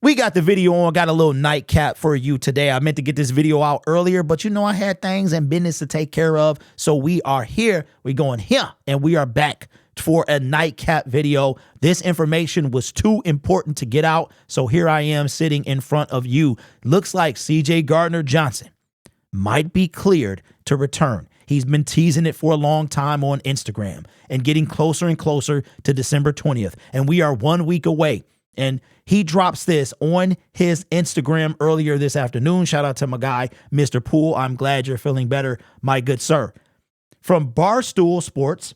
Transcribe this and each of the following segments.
We got the video on, got a little nightcap for you today. I meant to get this video out earlier, but I had things and business to take care of. So we are here. We're going here, and we are back for a nightcap video. This information was too important to get out. So here I am sitting in front of you. Looks like CJ Gardner-Johnson might be cleared to return. He's been teasing it for a long time on Instagram and getting closer and closer to December 20th. And we are 1 week away. And he drops this on his Instagram earlier this afternoon. Shout out to my guy, Mr. Poole. I'm glad you're feeling better, my good sir. From Barstool Sports,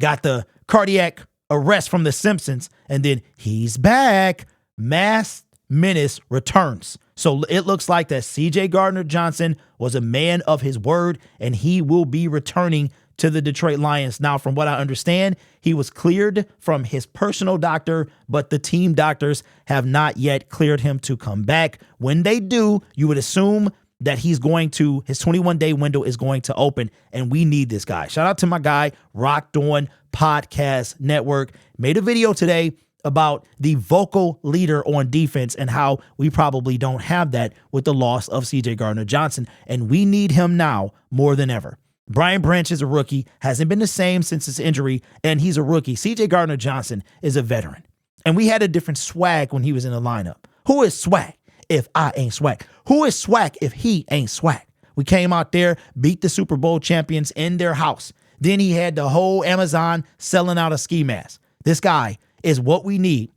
got the cardiac arrest from The Simpsons, and then he's back. Mass Menace returns. So it looks like that CJ Gardner-Johnson was a man of his word, and he will be returning to the Detroit Lions. Now, from what I understand, he was cleared from his personal doctor, but the team doctors have not yet cleared him to come back. When they do, you would assume that his 21-day window is going to open, and we need this guy. Shout out to my guy, Rocked On Podcast Network. Made a video today about the vocal leader on defense and how we probably don't have that with the loss of CJ Gardner-Johnson, and we need him now more than ever. Brian Branch is a rookie, hasn't been the same since his injury, and he's a rookie. CJ Gardner-Johnson is a veteran, and we had a different swag when he was in the lineup. Who is swag if I ain't swag? Who is swag if he ain't swag? We came out there, beat the Super Bowl champions in their house. Then he had the whole Amazon selling out a ski mask. This guy is what we need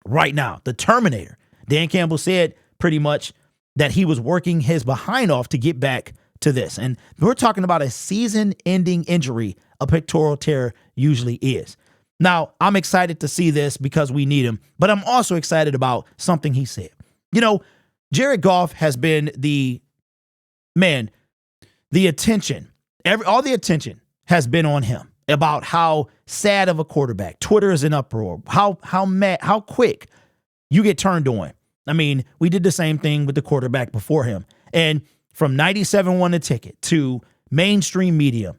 right now. The Terminator. Dan Campbell said pretty much that he was working his behind off to get back to this. And we're talking about a season-ending injury a pectoral tear usually is. Now, I'm excited to see this because we need him, but I'm also excited about something he said. Jared Goff has been the attention, all the attention has been on him about how sad of a quarterback. Twitter is in uproar. How quick you get turned on. I mean, we did the same thing with the quarterback before him. And from 97 won the ticket to mainstream media,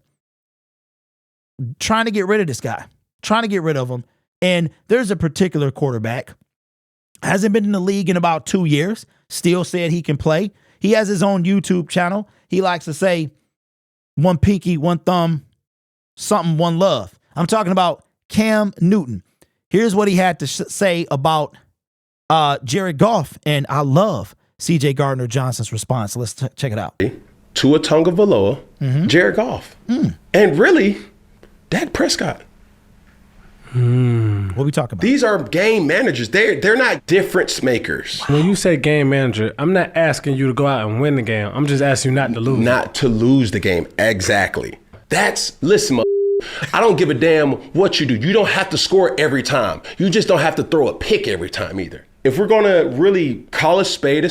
trying to get rid of this guy, trying to get rid of him. And there's a particular quarterback, hasn't been in the league in about 2 years, still said he can play. He has his own YouTube channel. He likes to say one pinky, one thumb, something, one love. I'm talking about Cam Newton. Here's what he had to say about Jared Goff, and I love CJ Gardner-Johnson's response. Let's check it out. Tua Tagovailoa, Jared Goff, and really, Dak Prescott. What are we talking about? These are game managers. They're not difference makers. When you say game manager, I'm not asking you to go out and win the game. I'm just asking you not to lose. Not to lose the game. Exactly. Listen, I don't give a damn what you do. You don't have to score every time. You just don't have to throw a pick every time either. If we're going to really call a spade,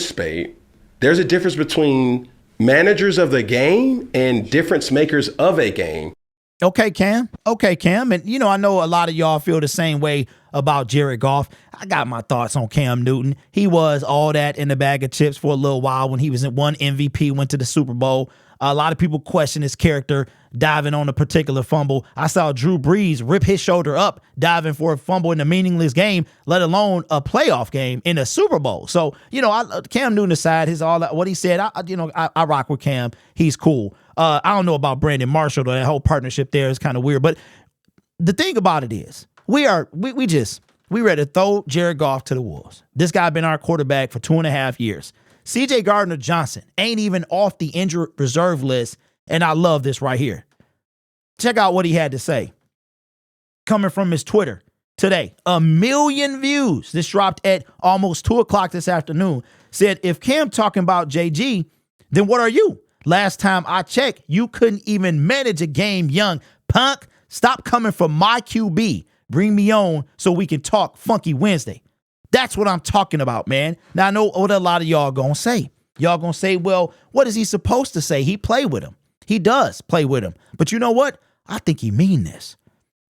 there's a difference between managers of the game and difference makers of a game. Okay, Cam. And, I know a lot of y'all feel the same way about Jared Goff. I got my thoughts on Cam Newton. He was all that in the bag of chips for a little while when he was in one MVP, went to the Super Bowl. A lot of people question his character diving on a particular fumble. I saw Drew Brees rip his shoulder up diving for a fumble in a meaningless game, let alone a playoff game in a Super Bowl. So, Cam Newton aside, what he said, I rock with Cam. He's cool. I don't know about Brandon Marshall, though. That whole partnership there is kind of weird. But the thing about it is, we ready to throw Jared Goff to the wolves. This guy been our quarterback for 2.5 years. CJ Gardner-Johnson ain't even off the injured reserve list, and I love this right here. Check out what he had to say. Coming from his Twitter today, 1 million views. This dropped at almost 2 o'clock this afternoon. Said, if Cam talking about JG, then what are you? Last time I checked, you couldn't even manage a game, young punk. Stop coming for my QB. Bring me on so we can talk Funky Wednesday. That's what I'm talking about, man. Now, I know what a lot of y'all gonna say. Y'all gonna say, well, what is he supposed to say? He played with him. He does play with him. But you know what? I think he means this.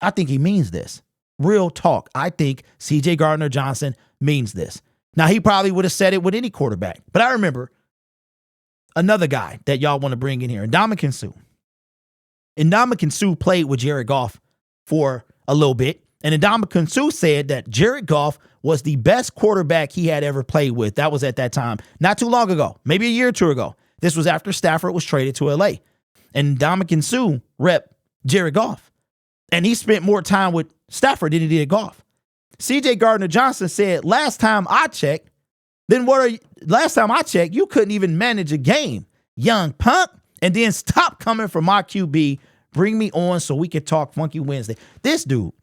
I think he means this. Real talk. I think CJ Gardner-Johnson means this. Now, he probably would have said it with any quarterback. But I remember another guy that y'all want to bring in here, Ndamukong Suh. Ndamukong Suh played with Jared Goff for a little bit. And Ndamukong Suh said that Jared Goff was the best quarterback he had ever played with. That was at that time, not too long ago, maybe a year or two ago. This was after Stafford was traded to LA. And Ndamukong Suh rep Jared Goff. And he spent more time with Stafford than he did Goff. CJ Gardner-Johnson said, last time I checked, you couldn't even manage a game, young punk. And then stop coming for my QB. Bring me on so we can talk Funky Wednesday. This dude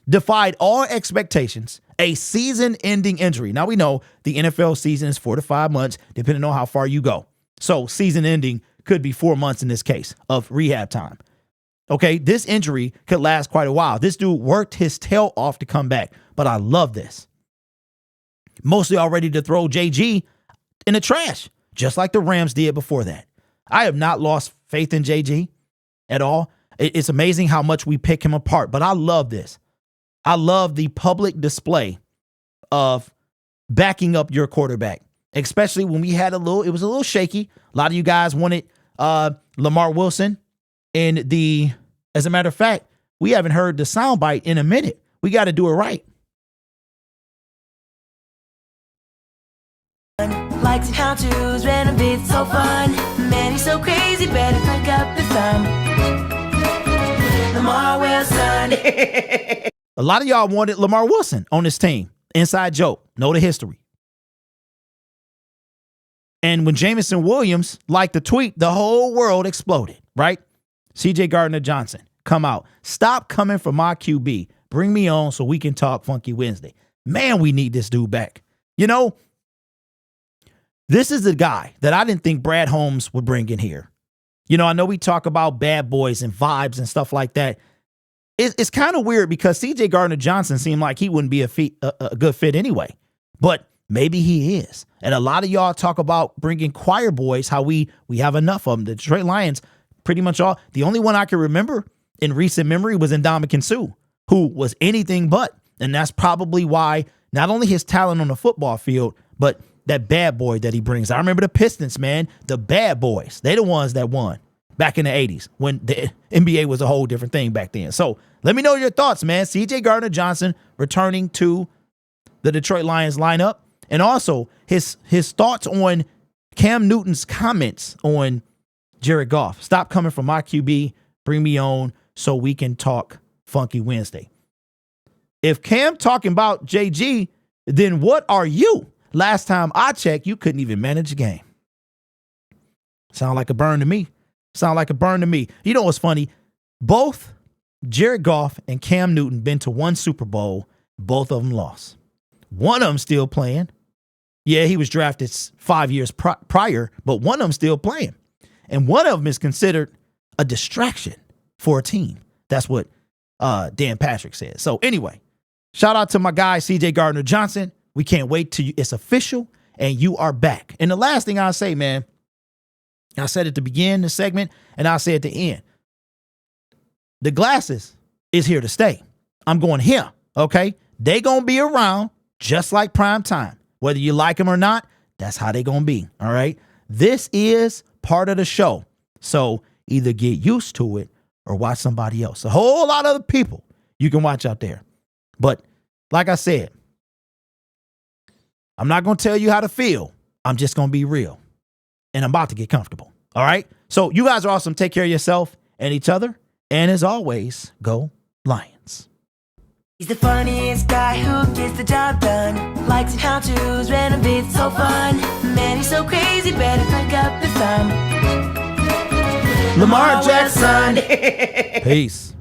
defied all expectations, a season-ending injury. Now, we know the NFL season is 4 to 5 months, depending on how far you go. So season-ending could be 4 months in this case of rehab time. Okay, this injury could last quite a while. This dude worked his tail off to come back, but I love this. Mostly all ready to throw JG in the trash, just like the Rams did before that. I have not lost faith in JG at all. It's amazing how much we pick him apart, but I love this. I love the public display of backing up your quarterback, especially when it was a little shaky. A lot of you guys wanted Lamar Wilson. As a matter of fact, we haven't heard the soundbite in a minute. We got to do it right. Likes and how to's random bits so fun. Man, he's so crazy, better pick up the thumb. Lamar Wilson. A lot of y'all wanted Lamar Wilson on this team. Inside joke. Know the history. And when Jameson Williams liked the tweet, the whole world exploded, right? CJ Gardner-Johnson, come out. Stop coming for my QB. Bring me on so we can talk Funky Wednesday. Man, we need this dude back. You know, this is the guy that I didn't think Brad Holmes would bring in here. You know, I know we talk about bad boys and vibes and stuff like that. It's kind of weird because CJ Gardner-Johnson seemed like he wouldn't be a good fit anyway. But maybe he is. And a lot of y'all talk about bringing choir boys, how we have enough of them. The Detroit Lions, pretty much all. The only one I can remember in recent memory was Ndamukong Suh, who was anything but. And that's probably why not only his talent on the football field, but that bad boy that he brings. I remember the Pistons, man, the bad boys. They the ones that won back in the 80s when the NBA was a whole different thing back then. So let me know your thoughts, man. CJ Gardner-Johnson returning to the Detroit Lions lineup. And also his thoughts on Cam Newton's comments on Jared Goff. Stop coming from my QB. Bring me on so we can talk Funky Wednesday. If Cam talking about JG, then what are you? Last time I checked, you couldn't even manage a game. Sound like a burn to me. You know what's funny? Both Jared Goff and Cam Newton been to one Super Bowl. Both of them lost. One of them still playing. Yeah, he was drafted 5 years prior, but one of them still playing. And one of them is considered a distraction for a team. That's what Dan Patrick said. So anyway, shout out to my guy, CJ Gardner-Johnson. We can't wait till it's official and you are back. And the last thing I'll say, man, I said at the beginning of the segment and I'll say at the end, the glasses is here to stay. I'm going here, okay? They going to be around just like prime time. Whether you like them or not, that's how they going to be, all right? This is part of the show. So either get used to it or watch somebody else. A whole lot of other people you can watch out there. But like I said, I'm not going to tell you how to feel. I'm just going to be real. And I'm about to get comfortable. All right? So you guys are awesome. Take care of yourself and each other. And as always, go Lions. He's the funniest guy who gets the job done. Likes and how-tos, random bits, so fun. Man, he's so crazy, better pick up the thumb. Lamar Jackson. Peace.